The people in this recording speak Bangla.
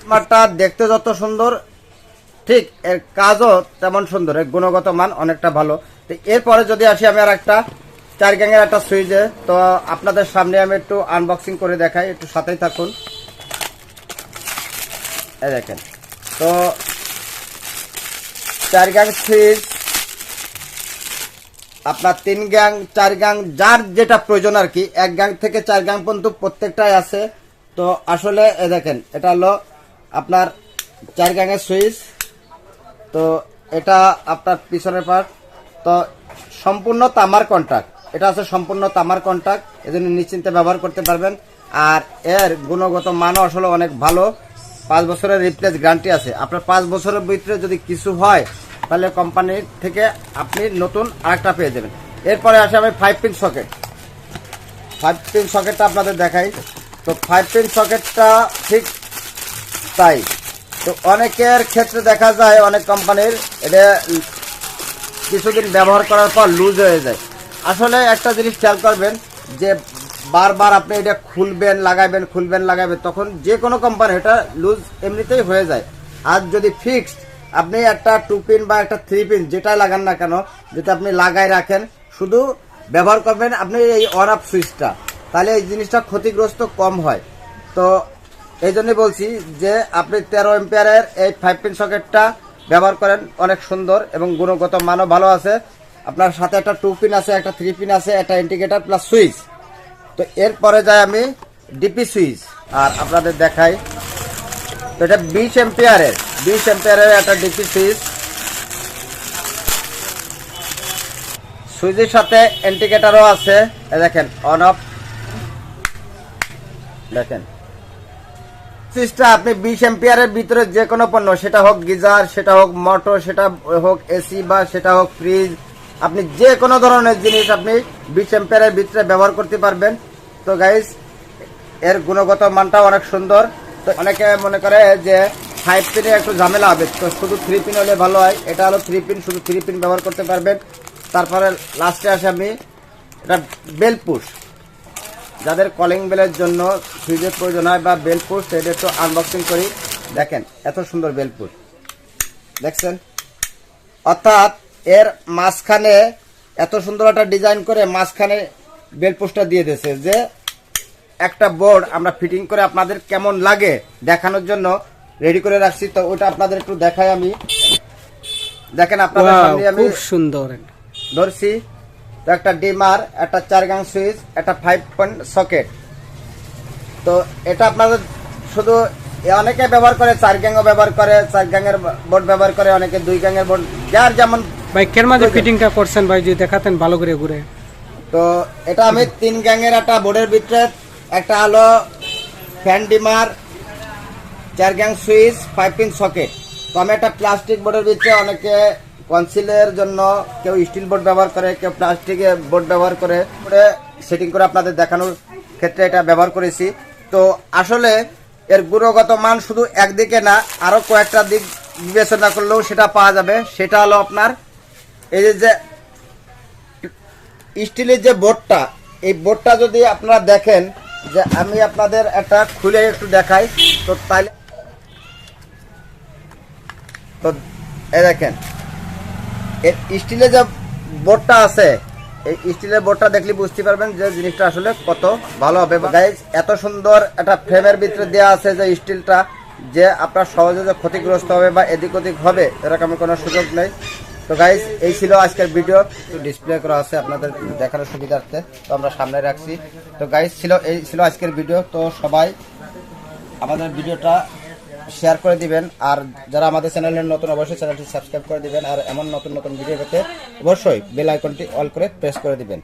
স্মার্টটা দেখতে যত সুন্দর ঠিক এর কাজও তেমন সুন্দর, এর গুণগত মান অনেকটা ভালো। তো এরপরে যদি আসি আমি আর একটা 4 গ্যাংয়ের একটা সুইচে, তো আপনাদের সামনে আমি একটু আনবক্সিং করে দেখাই, একটু সাথেই থাকুন। এই দেখেন, তো 4 গ্যাং সুইচ আপনার 3 গ্যাং 4 গ্যাং যার যেটা প্রয়োজন আর কি, 1 গ্যাং থেকে 4 গ্যাং পর্যন্ত প্রত্যেকটাই আছে। তো আসলে দেখেন, এটা হলো আপনার 4 গ্যাংয়ের সুইচ। তো এটা আপনার পিছনের পার্ট, তো সম্পূর্ণ তামার কন্টাক্ট, এটা আছে সম্পূর্ণ তামার কন্টাক্ট, এজন্য নিশ্চিন্তে ব্যবহার করতে পারবেন। আর এর গুণগত মানও আসলে অনেক ভালো। 5 বছরের রিপ্লেস গ্যারান্টি আছে। আপনার 5 বছরের ভিতরে যদি কিছু হয় তাহলে কোম্পানির থেকে আপনি নতুন আরেকটা পেয়ে যাবেন। এরপরে আসে আমি 5 পিন সকেট। 5 পিন সকেটটা আপনাদের দেখাই। তো 5 পিন সকেটটা ঠিক তাই। তো অনেকের ক্ষেত্রে দেখা যায় অনেক কোম্পানির এটা কিছুদিন ব্যবহার করার পর লুজ হয়ে যায়। আসলে একটা জিনিস খেয়াল করবেন যে বারবার আপনি এটা খুলবেন লাগাবেন, খুলবেন লাগাবেন, তখন যে কোনো কোম্পানি এটা লুজ এমনিতেই হয়ে যায়। আর যদি ফিক্সড আপনি একটা 2 পিন বা একটা 3 পিন যেটাই লাগান না কেন, যেটা আপনি লাগাই রাখেন, শুধু ব্যবহার করবেন আপনি এই অন অফ সুইচটা, তাহলে এই জিনিসটা ক্ষতিগ্রস্ত কম হয়। তো এই জন্যই বলছি যে আপনি 13 এম্পিয়ারের এই 5 পিন সকেটটা ব্যবহার করেন, অনেক সুন্দর এবং গুণগত মানও ভালো আছে। আপনার সাথে একটা 2 পিন আছে, একটা 3 পিন আছে, একটা ইন্ডিকেটর প্লাস সুইচ। তো এরপরে যাই আমি ডিপি সুইচ আর আপনাদের দেখাই। তো এটা 20 এম্পিয়ারের একটা ডিপি সুইচ। সুইচের সাথে ইন্ডিকেটরও আছে, দেখেন অন অফ, দেখেন সুইচটা আপনি 20 এম্পিয়ারের ভিতরে যে কোনো পণ্য, সেটা হোক গিজার, সেটা হোক মোটর, সেটা হোক এসি বা সেটা হোক ফ্রিজ, আপনি যে কোনো ধরনের জিনিস আপনি 20 এম্পিয়ারের ভিতরে ব্যবহার করতে পারবেন। তো গাইস, এর গুণগত মানটা অনেক সুন্দর। তো অনেকে মনে করে যে 5 পিনে একটু ঝামেলা হবে, তো শুধু 3 পিন হলে ভালো হয়। এটা হলো 3 পিন, শুধু 3 পিন ব্যবহার করতে পারবেন। তারপরে লাস্টে আসে আমি এটা বেল পুশ, যাদের কলিং বেলের জন্য সুইচের প্রয়োজন হয় বা বেল পুশ, সেটা একটু আনবক্সিং করি। দেখেন এত সুন্দর বেল পুশ, দেখছেন? অর্থাৎ এর মাঝখানে এত সুন্দর একটা ডিজাইন করে মাঝখানে বেল পুশটা দিয়ে দিয়েছে, যে একটা বোর্ড আমরা ফিটিং করে আপনাদের কেমন লাগে দেখানোর জন্য রেডি করে রাখছি। তো ওটা আপনাদের একটু দেখাই আমি। দেখেন আপনাদের সামনে আমি খুব সুন্দর ধরছি। তো একটা ডিমার, একটা 4 গ্যাং সুইচ, একটা 5 পিন সকেট। তো এটা আপনাদের শুধু অনেকে ব্যবহার করে, 4 গ্যাংও ব্যবহার করে, 4 গ্যাংয়ের বোর্ড ব্যবহার করে, অনেকে 2 গ্যাংয়ের বোর্ড, যার যেমন। বাইকের মাঝে ফিটিংটা করছেন ভাই, যদি দেখাতেন ভালো করে ঘুরে। তো এটা আমি 3 গ্যাংয়ের একটা বোর্ডের ভিতরে একটা হলো fan dimmer, 4 gang switch, 5 pin socket. তো আমি একটা প্লাস্টিক বোর্ডের ভিতরে, অনেকে কনসিলের জন্য কেউ স্টিল বোর্ড ব্যবহার করে, কেউ প্লাস্টিকের বোর্ড ব্যবহার করে সেটিং করে আপনাদের দেখানোর ক্ষেত্রে এটা ব্যবহার করেছি। তো আসলে এর গুণগত মান শুধু একদিকে না, আরো কয়েকটা দিক বিবেচনা করলেও সেটা পাওয়া যাবে। সেটা হলো আপনার এই যে স্টিলের যে বোর্ডটা, এই বোর্ডটা যদি আপনারা দেখেন, যে আমি আপনাদের একটা খুলে একটু দেখাই। তো তাইলে তো এই দেখেন এর স্টিলের যে বোর্ডটা আছে, এই স্টিলের বোর্ডটা দেখলে বুঝতে পারবেন যে জিনিসটা আসলে কত ভালো হবে। গাইজ, এত সুন্দর একটা ফ্রেমের ভিতরে দেওয়া আছে যে স্টিলটা, যে আপনার সহজে যে ক্ষতিগ্রস্ত হবে বা এদিক ওদিক হবে এরকম কোনো সুযোগ নেই। তো গাইজ, এই ছিল আজকের ভিডিও। একটু ডিসপ্লে করা আছে আপনাদের দেখানোর সুবিধার্থে, তো আমরা সামনে রাখছি। তো গাইজ, এই ছিল আজকের ভিডিও। তো সবাই আমাদের ভিডিওটা শেয়ার করে দিবেন, আর যারা আমাদের চ্যানেলের নতুন, অবশ্যই চ্যানেলটি সাবস্ক্রাইব করে দিবেন, আর এমন নতুন নতুন ভিডিও পেতে অবশ্যই বেল আইকনটি অল করে প্রেস করে দিবেন।